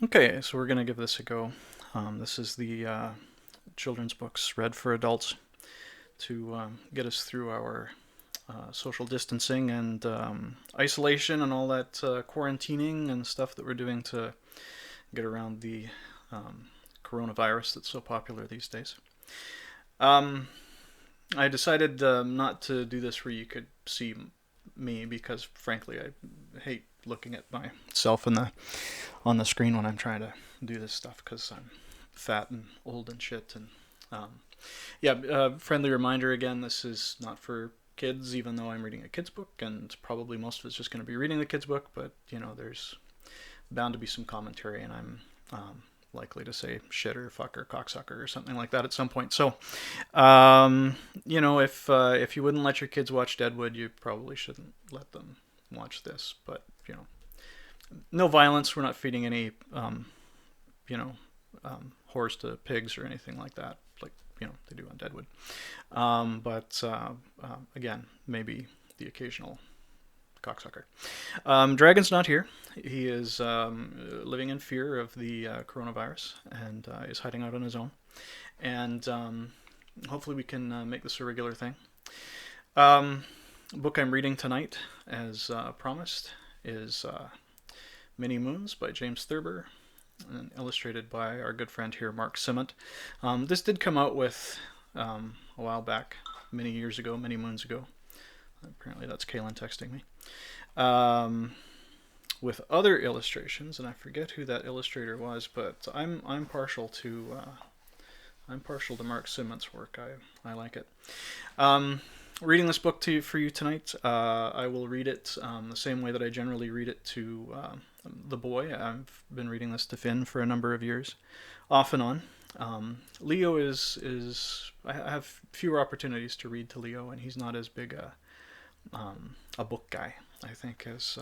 Okay, so we're gonna give this a go. This is the children's books read for adults to get us through our social distancing and isolation and all that quarantining and stuff that we're doing to get around the coronavirus that's so popular these days. Um, I decided not to do this where you could see me because, frankly, I hate looking at myself in the on the screen when I'm trying to do this stuff because I'm fat and old and shit. And um, yeah, friendly reminder again: this is not for kids, even though I'm reading a kids book, and probably most of it's just going to be reading the kids book. But there's bound to be some commentary, and I'm likely to say shit or fuck or cocksucker or something like that at some point. So, if you wouldn't let your kids watch Deadwood, you probably shouldn't let them watch this. But no violence. We're not feeding any, you know, horse to pigs or anything like that, like they do on Deadwood. But again, maybe the occasional cocksucker. Dragon's not here. He is living in fear of the coronavirus and is hiding out on his own. And hopefully we can make this a regular thing. Book I'm reading tonight, as promised, is Many Moons by James Thurber, and illustrated by our good friend here, Mark Simont. This did come out with a while back, many years ago, many moons ago. Apparently that's Kaylin texting me. With other illustrations, and I forget who that illustrator was, but I'm partial to Mark Simont's work. I like it. Reading this book for you tonight. I will read it the same way that I generally read it to the boy. I've been reading this to Finn for a number of years, off and on. Leo is I have fewer opportunities to read to Leo, and he's not as big a book guy, I think, as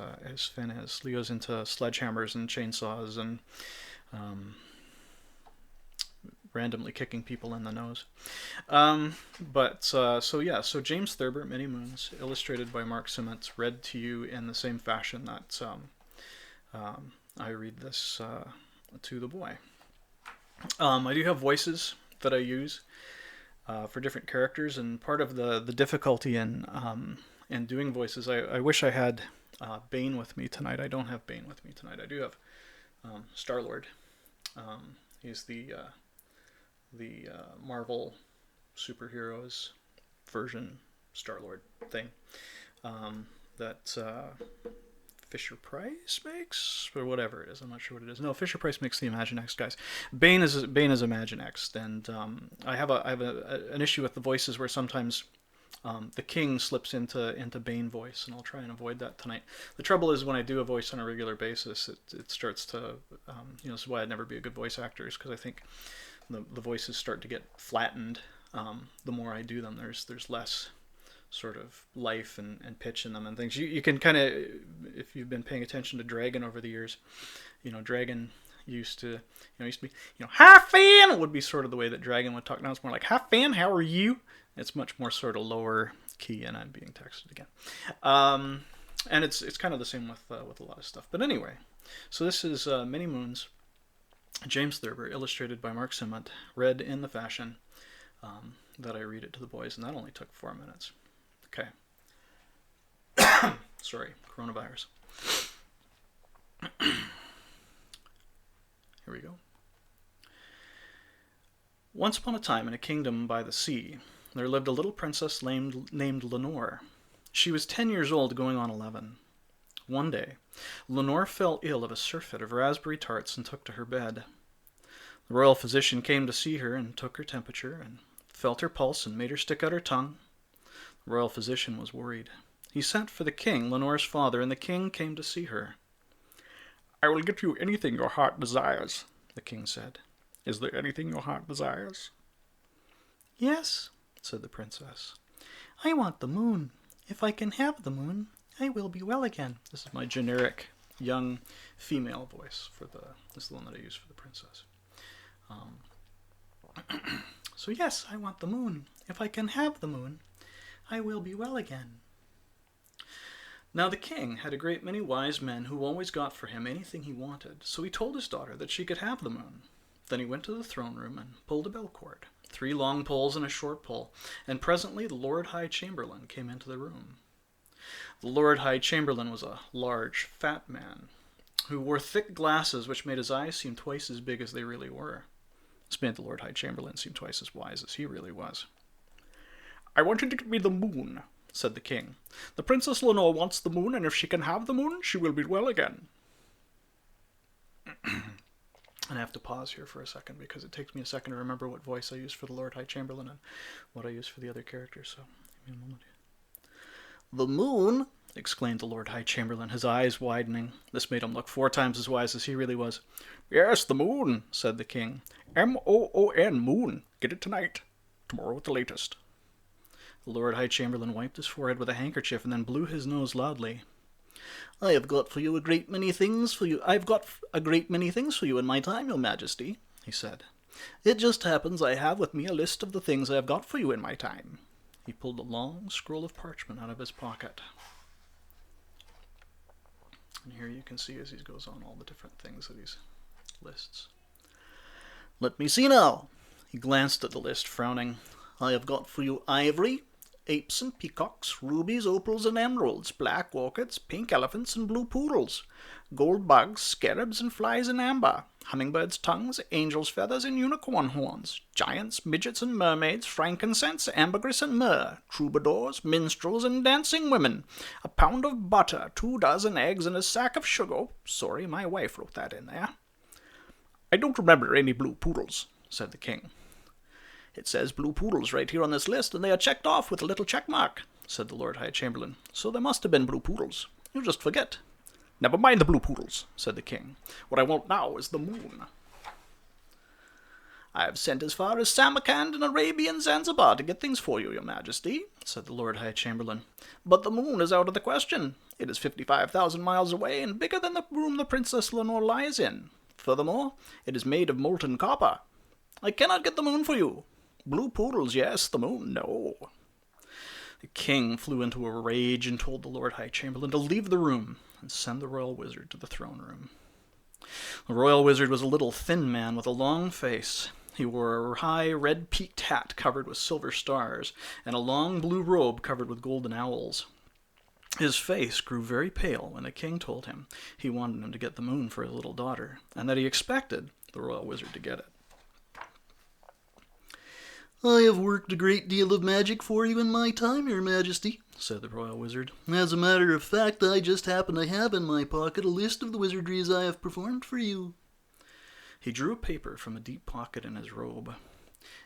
Finn is. Leo's into sledgehammers and chainsaws and randomly kicking people in the nose. So James Thurber, Many Moons, illustrated by Mark Simont, read to you in the same fashion that I read this to the boy. I do have voices that I use for different characters, and part of the difficulty in doing voices, I wish I had Bane with me tonight. I don't have Bane with me tonight. I do have Star-Lord. He's the Marvel superheroes version Star-Lord thing that Fisher Price makes, or whatever it is. I'm not sure what it is. No, Fisher Price makes the Imaginext guys. Bane is Imaginext, and I have an issue with the voices where sometimes the King slips into Bane voice, and I'll try and avoid that tonight. The trouble is when I do a voice on a regular basis, it starts to this is why I'd never be a good voice actor, is because I think the voices start to get flattened. The more I do them, there's less sort of life and pitch in them and things. You can kind of, if you've been paying attention to Dragon over the years, Dragon used to be, hi Fan, would be sort of the way that Dragon would talk. Now it's more like, hi Fan, how are you? It's much more sort of lower key, and I'm being texted again. And it's kind of the same with a lot of stuff. But anyway, so this is Many Moons, James Thurber, illustrated by Mark Simont, read in the fashion that I read it to the boys, and that only took 4 minutes. Okay. Sorry, coronavirus. Here we go. Once upon a time, in a kingdom by the sea, there lived a little princess named Lenore. She was 10 years old, going on 11. One day, Lenore fell ill of a surfeit of raspberry tarts and took to her bed. The royal physician came to see her and took her temperature and felt her pulse and made her stick out her tongue. The royal physician was worried. He sent for the king, Lenore's father, and the king came to see her. I will get you anything your heart desires, the king said. Is there anything your heart desires? Yes, said the princess. I want the moon. If I can have the moon, I will be well again. This is my generic young female voice this is the one that I use for the princess. So yes, I want the moon. If I can have the moon, I will be well again. Now the king had a great many wise men who always got for him anything he wanted, so he told his daughter that she could have the moon. Then he went to the throne room and pulled a bell cord, 3 long poles and a short pole, and presently the Lord High Chamberlain came into the room. The Lord High Chamberlain was a large, fat man, who wore thick glasses which made his eyes seem twice as big as they really were. This made the Lord High Chamberlain seem twice as wise as he really was. "I want you to give me the moon," said the king. "The Princess Lenore wants the moon, and if she can have the moon, she will be well again." And I have to pause here for a second because it takes me a second to remember what voice I used for the Lord High Chamberlain and what I used for the other characters, so give me a moment. "The moon!" exclaimed the Lord High Chamberlain, his eyes widening. This made him look 4 times as wise as he really was. "Yes, the moon," said the king. "M-O-O-N, moon. Get it tonight. Tomorrow at the latest." The Lord High Chamberlain wiped his forehead with a handkerchief and then blew his nose loudly. "I have got for you a great many things for you. I've got a great many things for you in my time, your majesty," he said. "It just happens I have with me a list of the things I have got for you in my time." He pulled a long scroll of parchment out of his pocket. And here you can see as he goes on all the different things that he lists. "Let me see now." He glanced at the list, frowning. "I have got for you ivory, apes and peacocks, rubies, opals and emeralds, black orchids, pink elephants and blue poodles, gold bugs, scarabs and flies in amber, hummingbirds' tongues, angels' feathers and unicorn horns, giants, midgets and mermaids, frankincense, ambergris and myrrh, troubadours, minstrels and dancing women, a pound of butter, 2 dozen eggs and a sack of sugar. Sorry, my wife wrote that in there." "I don't remember any blue poodles," said the king. "It says blue poodles right here on this list, and they are checked off with a little check mark," said the Lord High Chamberlain. "So there must have been blue poodles. You just forget." "Never mind the blue poodles," said the king. "What I want now is the moon." "I have sent as far as Samarkand and Arabia and Zanzibar to get things for you, your majesty," said the Lord High Chamberlain. "But the moon is out of the question. It is 55,000 miles away and bigger than the room the Princess Lenore lies in. Furthermore, it is made of molten copper. I cannot get the moon for you. Blue poodles, yes. The moon, no." The king flew into a rage and told the Lord High Chamberlain to leave the room and send the royal wizard to the throne room. The royal wizard was a little thin man with a long face. He wore a high red-peaked hat covered with silver stars and a long blue robe covered with golden owls. His face grew very pale when the king told him he wanted him to get the moon for his little daughter, and that he expected the royal wizard to get it. "I have worked a great deal of magic for you in my time, your majesty," said the royal wizard. "As a matter of fact, I just happen to have in my pocket a list of the wizardries I have performed for you." He drew a paper from a deep pocket in his robe.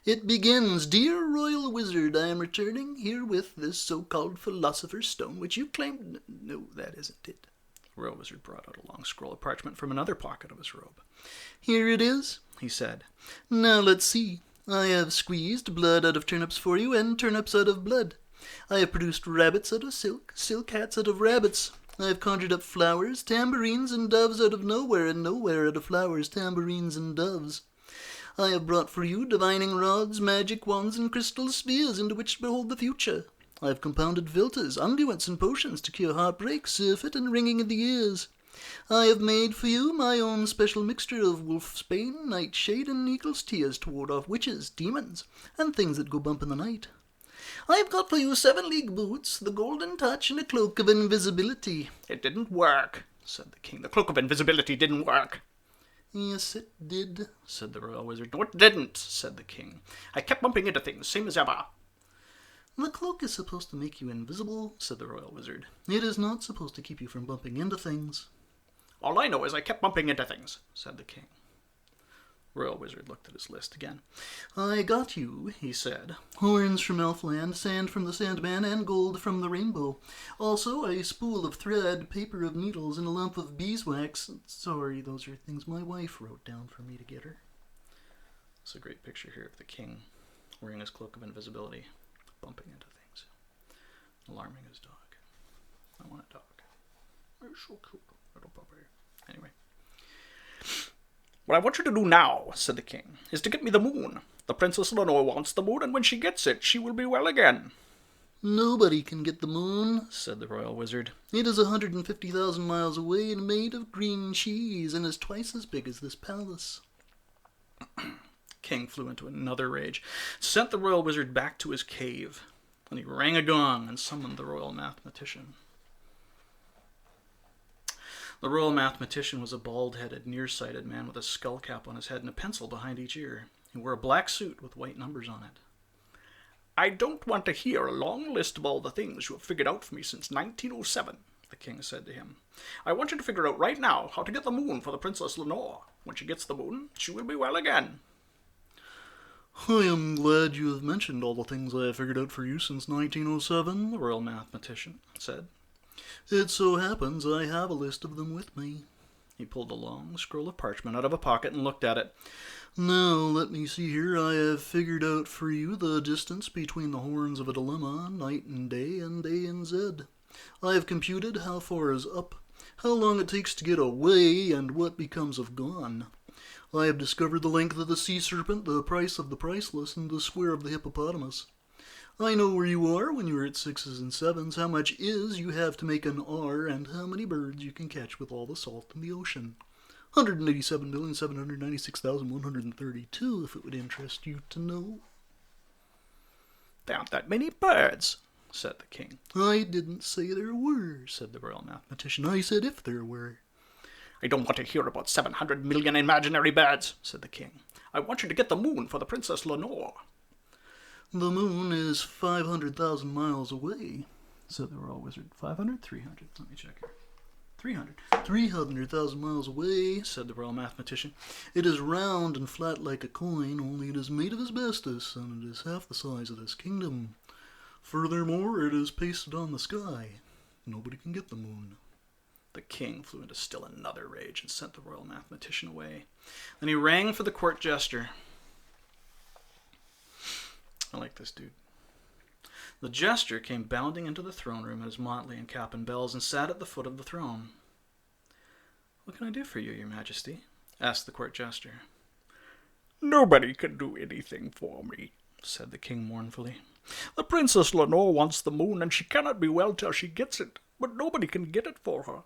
"It begins, 'Dear royal wizard, I am returning herewith this so-called philosopher's stone, which you claimed—' No, that isn't it." The royal wizard brought out a long scroll of parchment from another pocket of his robe. "Here it is," he said. "Now let's see. I have squeezed blood out of turnips for you, and turnips out of blood. I have produced rabbits out of silk, silk hats out of rabbits. I have conjured up flowers, tambourines, and doves out of nowhere, and nowhere out of flowers, tambourines, and doves. I have brought for you divining rods, magic wands, and crystal spheres into which to behold the future. I have compounded philters, unguents, and potions to cure heartbreak, surfeit, and ringing of the ears. I have made for you my own special mixture of wolf's bane, nightshade, and eagle's tears to ward off witches, demons, and things that go bump in the night. I have got for you 7-league boots, the golden touch, and a cloak of invisibility." "It didn't work," said the king. "The cloak of invisibility didn't work." "Yes, it did," said the royal wizard. "No, it didn't," said the king. "I kept bumping into things, same as ever." "The cloak is supposed to make you invisible," said the royal wizard. "It is not supposed to keep you from bumping into things." "All I know is I kept bumping into things," said the king. The royal wizard looked at his list again. "I got you," he said, "horns from Elfland, sand from the Sandman, and gold from the rainbow. Also a spool of thread, paper of needles, and a lump of beeswax. Sorry, those are things my wife wrote down for me to get her." It's a great picture here of the king wearing his cloak of invisibility, bumping into things, alarming his dog. I want a dog. It's so cute, little puppy. Anyway. "What I want you to do now," said the king, "is to get me the moon. The Princess Lenore wants the moon, and when she gets it, she will be well again." Nobody can get the moon, said the royal wizard. It is 150,000 miles away and made of green cheese and is twice as big as this palace. King flew into another rage, sent the royal wizard back to his cave, and he rang a gong and summoned the royal mathematician. The royal mathematician was a bald-headed, nearsighted man with a skull cap on his head and a pencil behind each ear. He wore a black suit with white numbers on it. "I don't want to hear a long list of all the things you have figured out for me since 1907, the king said to him. "I want you to figure out right now how to get the moon for the Princess Lenore. When she gets the moon, she will be well again." "I am glad you have mentioned all the things I have figured out for you since 1907, the royal mathematician said. "It so happens I have a list of them with me." He pulled a long scroll of parchment out of a pocket and looked at it. "Now, let me see here. I have figured out for you the distance between the horns of a dilemma, night and day and Z. I have computed how far is up, how long it takes to get away, and what becomes of gone. I have discovered the length of the sea serpent, the price of the priceless, and the square of the hippopotamus. I know where you are when you are at 6s and 7s, how much is you have to make an R, and how many birds you can catch with all the salt in the ocean. 187,796,132, if it would interest you to know." "There aren't that many birds," said the king. "I didn't say there were," said the royal mathematician. "I said if there were." "I don't want to hear about 700 million imaginary birds," said the king. "I want you to get the moon for the Princess Lenore." "The moon is 500,000 miles away," said the royal wizard. 500? 300? Let me check here. 300. 300,000 miles away, said the royal mathematician. "It is round and flat like a coin, only it is made of asbestos, and it is half the size of this kingdom. Furthermore, it is pasted on the sky. Nobody can get the moon." The king flew into still another rage and sent the royal mathematician away. Then he rang for the court jester. I like this dude. The jester came bounding into the throne room in his motley and cap and bells and sat at the foot of the throne. "What can I do for you, your majesty?" asked the court jester. "Nobody can do anything for me," said the king mournfully. "The Princess Lenore wants the moon, and she cannot be well till she gets it, but nobody can get it for her.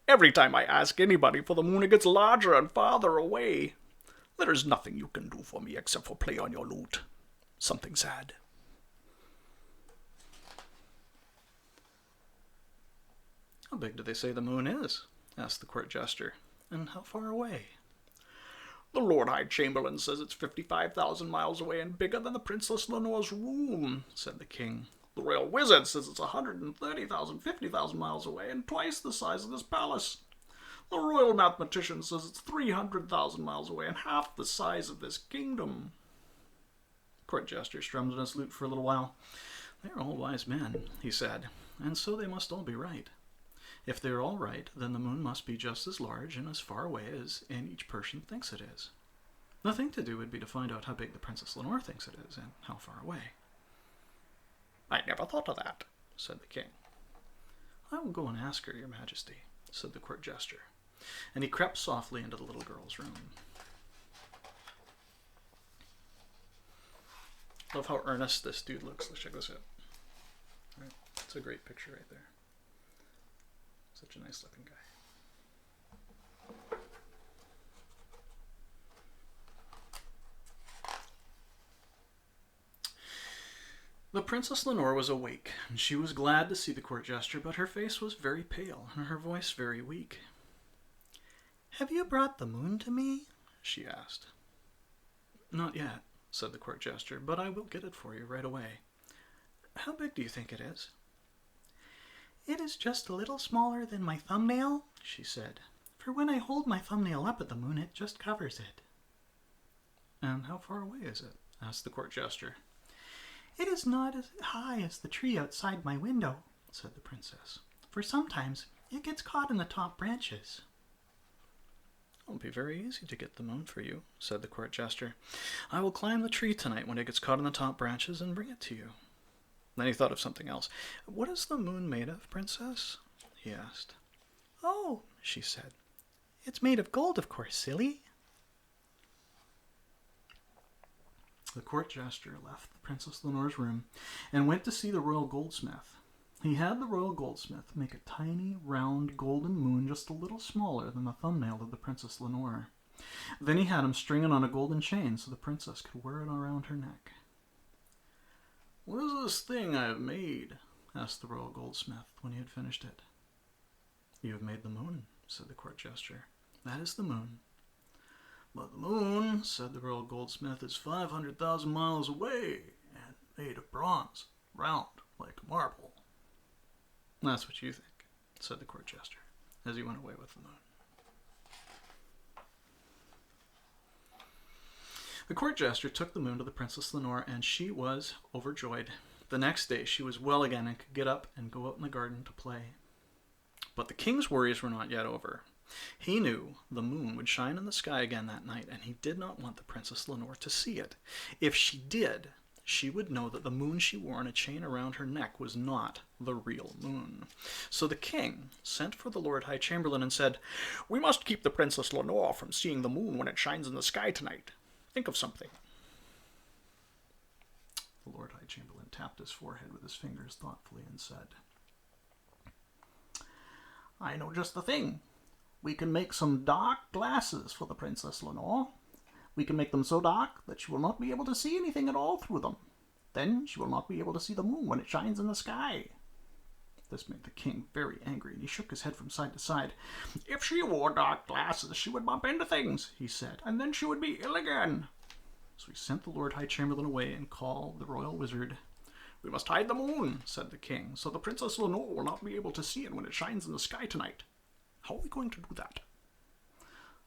Every time I ask anybody for the moon, it gets larger and farther away. There is nothing you can do for me except for play on your lute. Something sad." "How big do they say the moon is?" asked the court jester. "And how far away?" "The Lord High Chamberlain says it's 55,000 miles away and bigger than the Princess Lenore's room," said the king. "The royal wizard says it's 130,000, 50,000 miles away and twice the size of this palace. The royal mathematician says it's 300,000 miles away and half the size of this kingdom." Court jester strummed on his lute for a little while. "They are all wise men," he said, "and so they must all be right. If they are all right, then the moon must be just as large and as far away as each person thinks it is. The thing to do would be to find out how big the Princess Lenore thinks it is and how far away." "I never thought of that," said the king. "I will go and ask her, your majesty," said the court jester, and he crept softly into the little girl's room. Love how earnest this dude looks. Let's check this out. Right. It's a great picture right there. Such a nice looking guy. The Princess Lenore was awake, and she was glad to see the court jester, but her face was very pale, and her voice very weak. "Have you brought the moon to me?" she asked. "Not yet," said the court jester, "but I will get it for you right away. How big do you think it is?" "It is just a little smaller than my thumbnail," she said, "for when I hold my thumbnail up at the moon, it just covers it." "And how far away is it?" asked the court jester. "It is not as high as the tree outside my window," said the princess, "for sometimes it gets caught in the top branches." "It will be very easy to get the moon for you," said the court jester. "I will climb the tree tonight when it gets caught in the top branches and bring it to you." Then he thought of something else. "What is the moon made of, princess?" he asked. "Oh," she said, "it's made of gold, of course, silly." The court jester left the Princess Lenore's room and went to see the royal goldsmith. He had the royal goldsmith make a tiny, round, golden moon just a little smaller than the thumbnail of the Princess Lenore. Then he had him string it on a golden chain so the princess could wear it around her neck. "What is this thing I have made?" asked the royal goldsmith when he had finished it. "You have made the moon," said the court jester. "That is the moon." "But the moon," said the royal goldsmith, "is 500,000 miles away and made of bronze, round like a marble." "That's what you think," said the court jester, as he went away with the moon. The court jester took the moon to the Princess Lenore, and she was overjoyed. The next day she was well again and could get up and go out in the garden to play. But the king's worries were not yet over. He knew the moon would shine in the sky again that night, and he did not want the Princess Lenore to see it. If she did, she would know that the moon she wore on a chain around her neck was not the real moon. So the king sent for the Lord High Chamberlain and said, "We must keep the Princess Lenore from seeing the moon when it shines in the sky tonight. Think of something." The Lord High Chamberlain tapped his forehead with his fingers thoughtfully and said, "I know just the thing. We can make some dark glasses for the Princess Lenore. We can make them so dark that she will not be able to see anything at all through them. Then she will not be able to see the moon when it shines in the sky." This made the king very angry, and he shook his head from side to side. "If she wore dark glasses, she would bump into things," he said, "and then she would be ill again." So he sent the Lord High Chamberlain away and called the royal wizard. "We must hide the moon," said the king, "so the Princess Lenore will not be able to see it when it shines in the sky tonight. How are we going to do that?"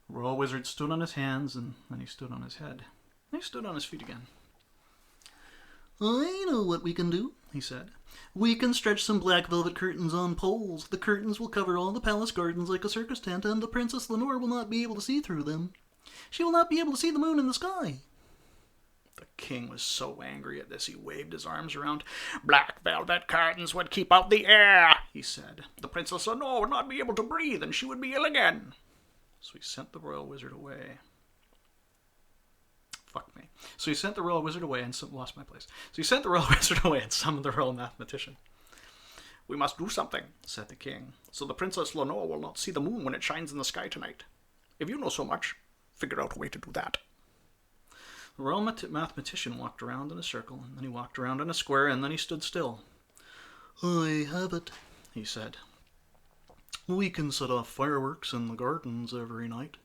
The royal wizard stood on his hands, and then he stood on his head. Then he stood on his feet again. "I know what we can do," he said. "We can stretch some black velvet curtains on poles. The curtains will cover all the palace gardens like a circus tent, and the Princess Lenore will not be able to see through them. She will not be able to see the moon in the sky." The king was so angry at this he waved his arms around. "Black velvet curtains would keep out the air," he said. "The Princess Lenore would not be able to breathe, and she would be ill again." So he sent the royal wizard away. So he sent the royal wizard away and lost my place. So he sent the royal wizard away and summoned the royal mathematician. "We must do something," said the king, "so the Princess Lenore will not see the moon when it shines in the sky tonight. If you know so much, figure out a way to do that." The royal mathematician walked around in a circle, and then he walked around in a square, and then he stood still. "I have it," he said. "We can set off fireworks in the gardens every night.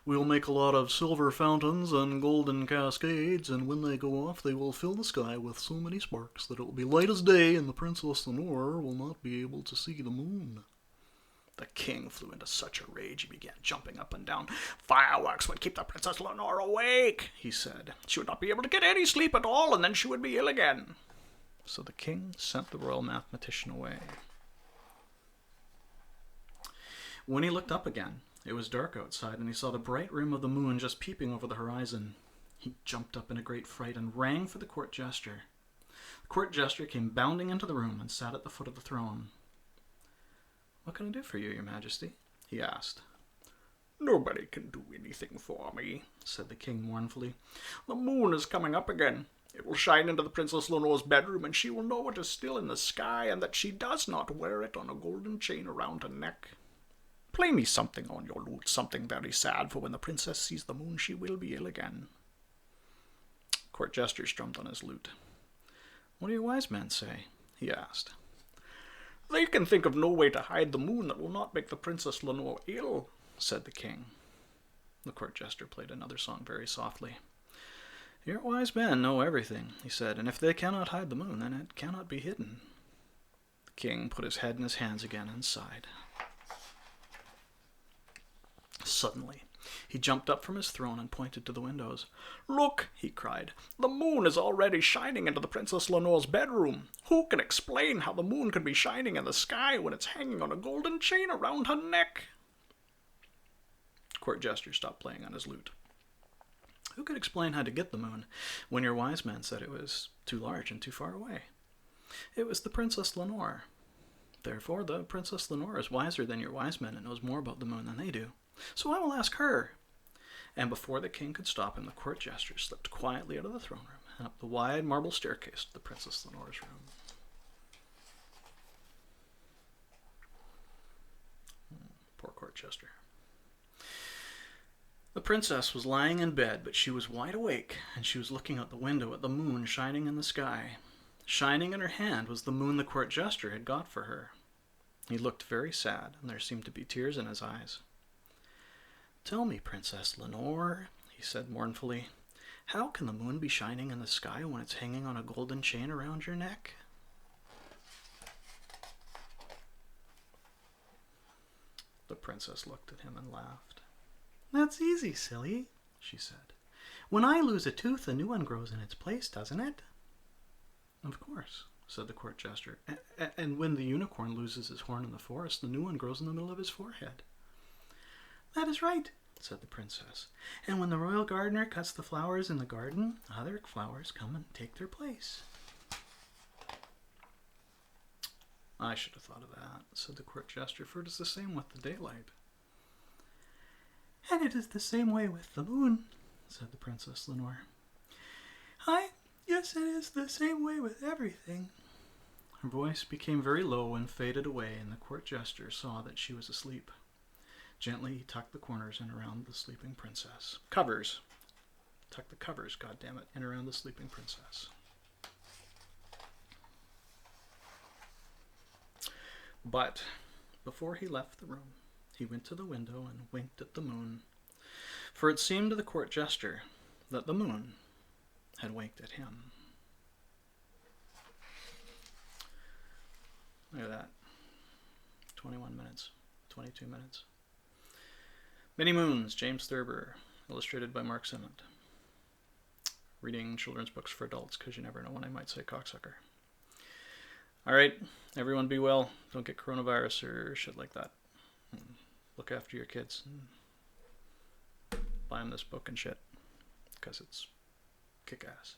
We'll make a lot of silver fountains and golden cascades, and when they go off, they will fill the sky with so many sparks that it will be light as day, and the Princess Lenore will not be able to see the moon." The king flew into such a rage he began jumping up and down. "Fireworks would keep the Princess Lenore awake," he said. "She would not be able to get any sleep at all, and then she would be ill again." So the king sent the royal mathematician away. When he looked up again, it was dark outside, and he saw the bright rim of the moon just peeping over the horizon. He jumped up in a great fright and rang for the court jester. The court jester came bounding into the room and sat at the foot of the throne. "What can I do for you, your majesty?" he asked. "Nobody can do anything for me," said the king mournfully. "The moon is coming up again. It will shine into the Princess Lenore's bedroom, and she will know it is still in the sky, and that she does not wear it on a golden chain around her neck. Play me something on your lute, something very sad, for when the princess sees the moon, she will be ill again." Court jester strummed on his lute. "What do your wise men say?" he asked. "They can think of no way to hide the moon that will not make the Princess Lenore ill," said the king. The court jester played another song very softly. "Your wise men know everything," he said, "and if they cannot hide the moon, then it cannot be hidden." The king put his head in his hands again and sighed. Suddenly, he jumped up from his throne and pointed to the windows. "Look," he cried, "the moon is already shining into the Princess Lenore's bedroom. Who can explain how the moon can be shining in the sky when it's hanging on a golden chain around her neck?" Court jester stopped playing on his lute. Who could explain how to get the moon when your wise men said it was too large and too far away? It was the Princess Lenore. Therefore, the Princess Lenore is wiser than your wise men and knows more about the moon than they do. So I will ask her." And before the king could stop him, the court jester slipped quietly out of the throne room and up the wide marble staircase to the Princess Lenore's room. Poor Court Jester. The princess was lying in bed, but she was wide awake, and she was looking out the window at the moon shining in the sky. Shining in her hand was the moon the court jester had got for her. He looked very sad, and there seemed to be tears in his eyes. "Tell me, Princess Lenore," he said mournfully, "how can the moon be shining in the sky when it's hanging on a golden chain around your neck?" The princess looked at him and laughed. "That's easy, silly," she said. "When I lose a tooth, a new one grows in its place, doesn't it?" "Of course," said the court jester. "And when the unicorn loses his horn in the forest, the new one grows in the middle of his forehead." "That is right," said the princess. "And when the royal gardener cuts the flowers in the garden, other flowers come and take their place." "I should have thought of that," said the court jester, "for it is the same with the daylight." "And it is the same way with the moon," said the Princess Lenore. Yes, it is the same way with everything." Her voice became very low and faded away, and the court jester saw that she was asleep. Gently he tucked the corners in around the sleeping princess. Covers. Tuck the covers, goddammit, in around the sleeping princess. But before he left the room, he went to the window and winked at the moon, for it seemed to the court jester that the moon had winked at him. Look at that. 21 minutes. 22 minutes. Many Moons, James Thurber, illustrated by Mark Simmond. Reading children's books for adults, because you never know when I might say cocksucker. Alright, everyone be well. Don't get coronavirus or shit like that. Look after your kids. Buy them this book and shit, because it's kick-ass.